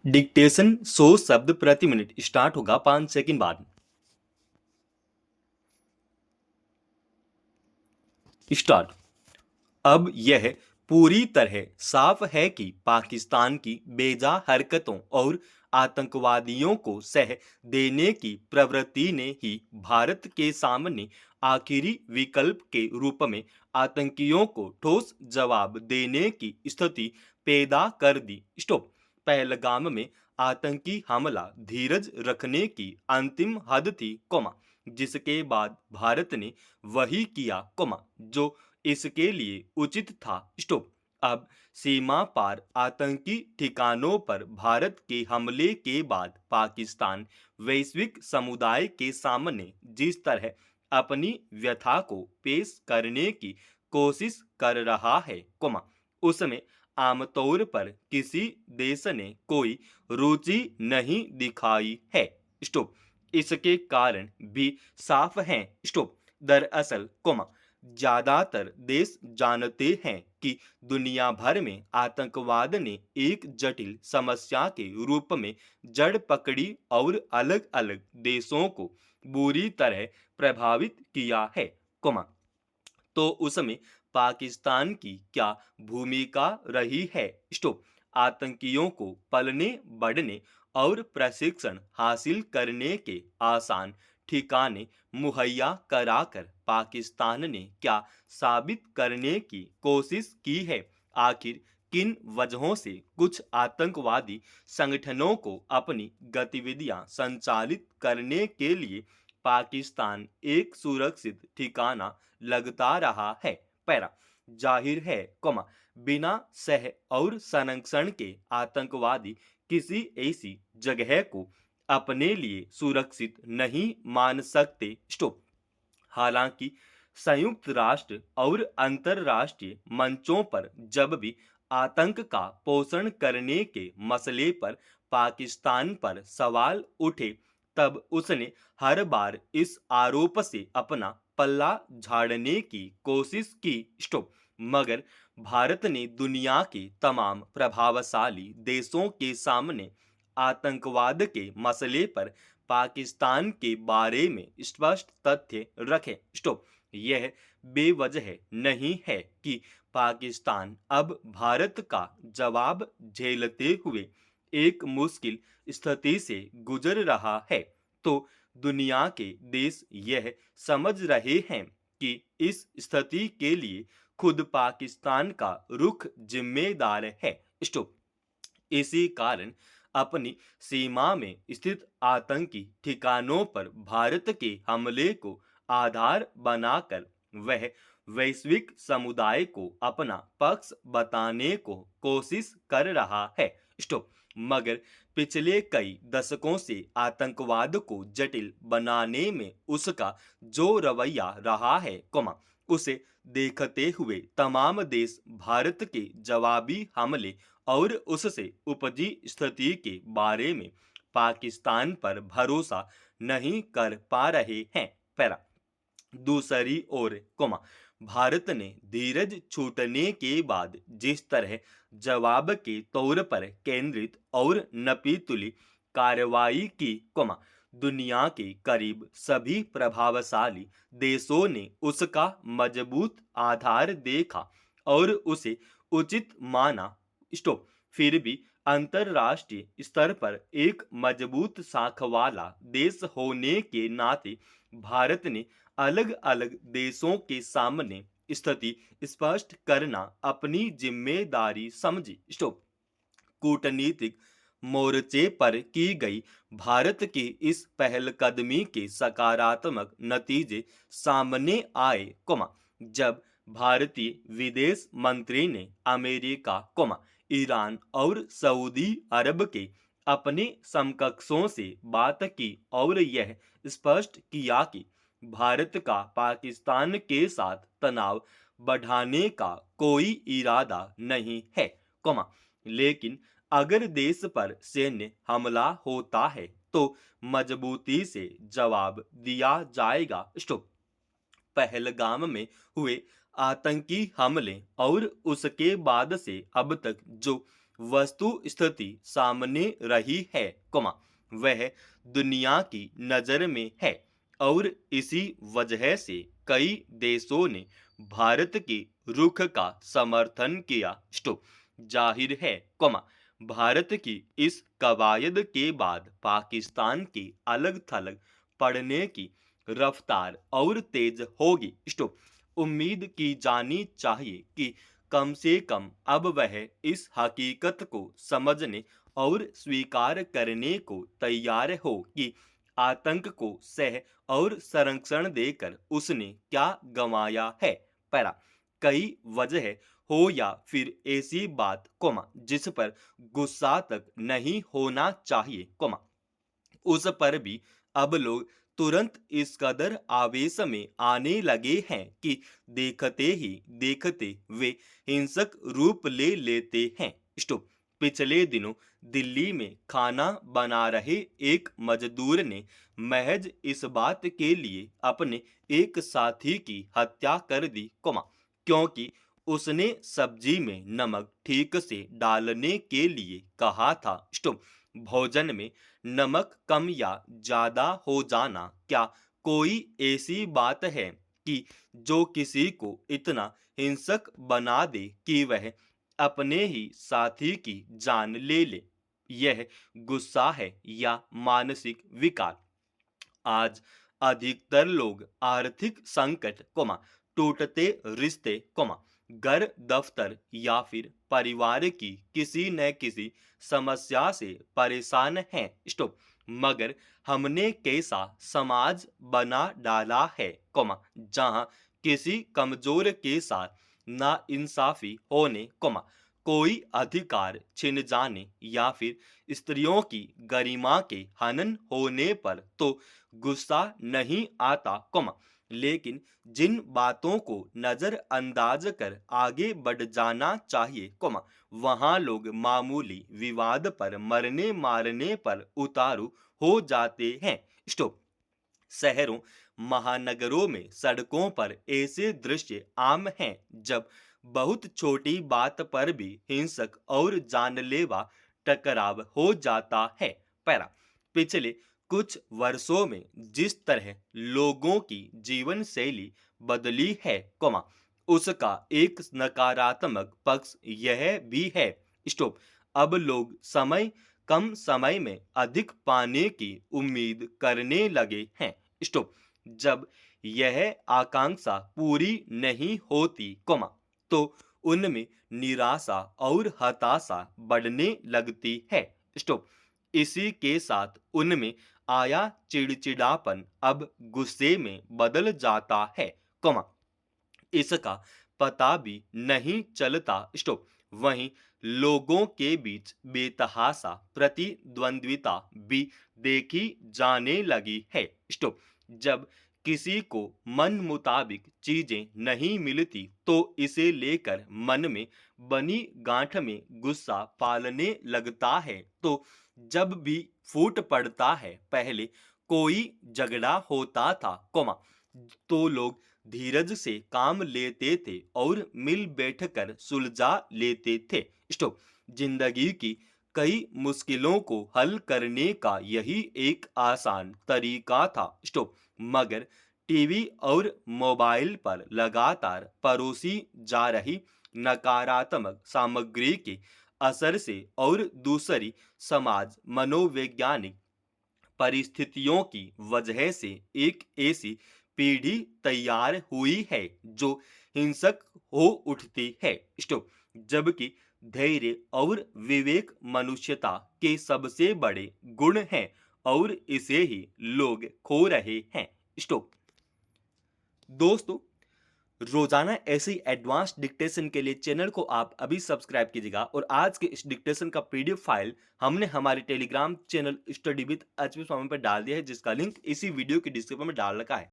Dictation 100 शब्द प्रति minute start होगा 5 सेकंड बाद। स्टार्ट। अब यह पूरी तरह साफ है कि पाकिस्तान की बेजा हरकतों और आतंकवादियों को सह देने की प्रवृत्ति ने ही भारत के सामने आखिरी विकल्प के रूप में आतंकियों को ठोस जवाब देने की स्थिति पैदा कर दी। स्टॉप। पहलगाम में आतंकी हमला धीरज रखने की अंतिम हद थी, जिसके बाद भारत ने वही किया, जो इसके लिए उचित था। स्टॉप। अब सीमा पार आतंकी ठिकानों पर भारत के हमले के बाद पाकिस्तान वैश्विक समुदाय के सामने जिस तरह अपनी व्यथा को पेश करने की कोशिश कर रहा है, उसमें आमतौर पर किसी देश ने कोई रुचि नहीं दिखाई है। स्टॉप। इसके कारण भी साफ हैं। स्टॉप। दरअसल, ज्यादातर देश जानते हैं कि दुनिया भर में आतंकवाद ने एक जटिल समस्या के रूप में जड़ पकड़ी और अलग अलग देशों को बुरी तरह प्रभावित किया है, तो उसमें पाकिस्तान की क्या भूमिका रही है। स्टॉप। आतंकियों को पलने बढ़ने और प्रशिक्षण हासिल करने के आसान ठिकाने मुहैया कराकर पाकिस्तान ने क्या साबित करने की कोशिश की है। आखिर किन वजहों से कुछ आतंकवादी संगठनों को अपनी गतिविधियां संचालित करने के लिए पाकिस्तान एक सुरक्षित ठिकाना लगता रहा है। पैरा। जाहिर है, बिना सह और संरक्षण के आतंकवादी किसी ऐसी जगह को अपने लिए सुरक्षित नहीं मान सकते। स्टॉप। हालांकि संयुक्त राष्ट्र और अंतरराष्ट्रीय मंचों पर जब भी आतंक का पोषण करने के मसले पर पाकिस्तान पर सवाल उठे, तब उसने हर बार इस आरोप से अपना पल्ला झाड़ने की कोशिश की। स्टॉप। मगर भारत ने दुनिया के तमाम प्रभावशाली देशों के सामने आतंकवाद के मसले पर पाकिस्तान के बारे में स्पष्ट तथ्य रखे। स्टॉप। यह बेवजह नहीं है कि पाकिस्तान अब भारत का जवाब झेलते हुए एक मुश्किल स्थिति से गुजर रहा है, तो दुनिया के देश यह समझ रहे हैं कि इस स्थिति के लिए खुद पाकिस्तान का रुख जिम्मेदार है। स्टॉप। इसी कारण अपनी सीमा में स्थित आतंकी ठिकानों पर भारत के हमले को आधार बनाकर वह वैश्विक समुदाय को अपना पक्ष बताने को कोशिश कर रहा है। स्टॉप। मगर पिछले कई दशकों से आतंकवाद को जटिल बनाने में उसका जो रवैया रहा है, उसे देखते हुए तमाम देश भारत के जवाबी हमले और उससे उपजी स्थिति के बारे में पाकिस्तान पर भरोसा नहीं कर पा रहे हैं। पैरा। दूसरी ओर, भारत ने धीरज छूटने के बाद जिस तरह जवाब के तौर पर केंद्रित और नपीतुली कार्रवाई की, दुनिया के करीब सभी प्रभावशाली देशों ने उसका मजबूत आधार देखा और उसे उचित माना। स्टॉप। फिर भी अंतरराष्ट्रीय स्तर पर एक मजबूत साख वाला देश होने के नाते भारत ने अलग अलग देशों के सामने स्थिति स्पष्ट करना अपनी जिम्मेदारी समझी। स्टॉप। कूटनीतिक मोर्चे पर की गई भारत की इस पहलकदमी के सकारात्मक नतीजे सामने आए, जब भारतीय विदेश मंत्री ने अमेरिका, ईरान और सऊदी अरब के अपने समकक्षों से बात की और यह स्पष्ट किया कि भारत का पाकिस्तान के साथ तनाव बढ़ाने का कोई इरादा नहीं है, लेकिन अगर देश पर सैन्य हमला होता है तो मजबूती से जवाब दिया जाएगा। स्टॉप। पहलगाम में हुए आतंकी हमले और उसके बाद से अब तक जो वस्तु स्थिति सामने रही है, वह दुनिया की नज़र में है और इसी वजह से कई देशों ने भारत के रुख का समर्थन किया। जाहिर है, भारत की इस कवायद के बाद पाकिस्तान के अलग थलग पड़ने की रफ्तार और तेज होगी। उम्मीद की जानी चाहिए कि कम से कम अब वह इस हकीकत को समझने और स्वीकार करने को तैयार हो कि आतंक को सह और संरक्षण देकर उसने क्या गंवाया है। पैरा कई वजह हो या फिर ऐसी बात, जिस पर गुस्सा तक नहीं होना चाहिए, उस पर भी अब लोग तुरंत इस कदर आवेश में आने लगे हैं कि देखते ही देखते वे हिंसक रूप ले लेते हैं। पिछले दिनों दिल्ली में खाना बना रहे एक मजदूर ने महज इस बात के लिए अपने एक साथी की हत्या कर दी, क्योंकि उसने सब्जी में नमक ठीक से डालने के लिए कहा था। भोजन में नमक कम या ज्यादा हो जाना क्या कोई ऐसी बात है कि जो किसी को इतना हिंसक बना दे कि वह अपने ही साथी की जान ले ले? यह गुस्सा है या मानसिक विकार? आज अधिकतर लोग आर्थिक संकट, टूटते रिश्ते, घर दफ्तर या फिर परिवार की किसी न किसी समस्या से परेशान हैं। मगर हमने कैसा समाज बना डाला है, जहां किसी कमजोर के साथ नाइंसाफी होने, कोई अधिकार छिन जाने या फिर स्त्रियों की गरिमा के हनन होने पर तो गुस्सा नहीं आता, लेकिन जिन बातों को नजरअंदाज कर आगे बढ़ जाना चाहिए, वहां लोग मामूली विवाद पर मरने मारने पर उतारू हो जाते हैं। शहरों महानगरों में सड़कों पर ऐसे दृश्य आम हैं जब बहुत छोटी बात पर भी हिंसक और जानलेवा टकराव हो जाता है। पैरा पिछले कुछ वर्षों में जिस तरह लोगों की जीवन शैली बदली है, उसका एक नकारात्मक पक्ष यह भी है। अब लोग कम समय में अधिक पाने की उम्मीद करने लगे हैं। जब यह आकांक्षा पूरी नहीं होती, तो उनमें निराशा और हताशा बढ़ने लगती है। इसी के साथ उनमें आया चिड़चिड़ापन अब गुस्से में बदल जाता है, इसका पता भी नहीं चलता। वहीं लोगों के बीच बेतहाशा प्रतिद्वंद्विता भी देखी जाने लगी है। जब किसी को मन मुताबिक चीजें नहीं मिलती तो इसे लेकर मन में बनी गांठ में गुस्सा पालने लगता है। तो जब भी फूट पड़ता है, पहले कोई झगड़ा होता था, तो लोग धीरज से काम लेते थे और मिल बैठकर सुलझा लेते थे। जिंदगी की कई मुश्किलों को हल करने का यही एक आसान तरीका था। मगर टीवी और मोबाइल पर लगातार परोसी जा रही नकारात्मक सामग्री के असर से और दूसरी समाज मनोवैज्ञानिक परिस्थितियों की वजह से एक ऐसी पीढ़ी तैयार हुई है जो हिंसक हो उठती है। जबकि धैर्य और विवेक मनुष्यता के सबसे बड़े गुण हैं और इसे ही लोग खो रहे हैं। दोस्तों, रोजाना ऐसे ही एडवांस डिक्टेशन के लिए चैनल को आप अभी सब्सक्राइब कीजिएगा और आज के इस डिक्टेशन का पीडीएफ फाइल हमने हमारे Telegram channel study with HP Swami पर डाल दिया है, जिसका लिंक इसी वीडियो की डिस्क्रिप्शन में डाल रखा है।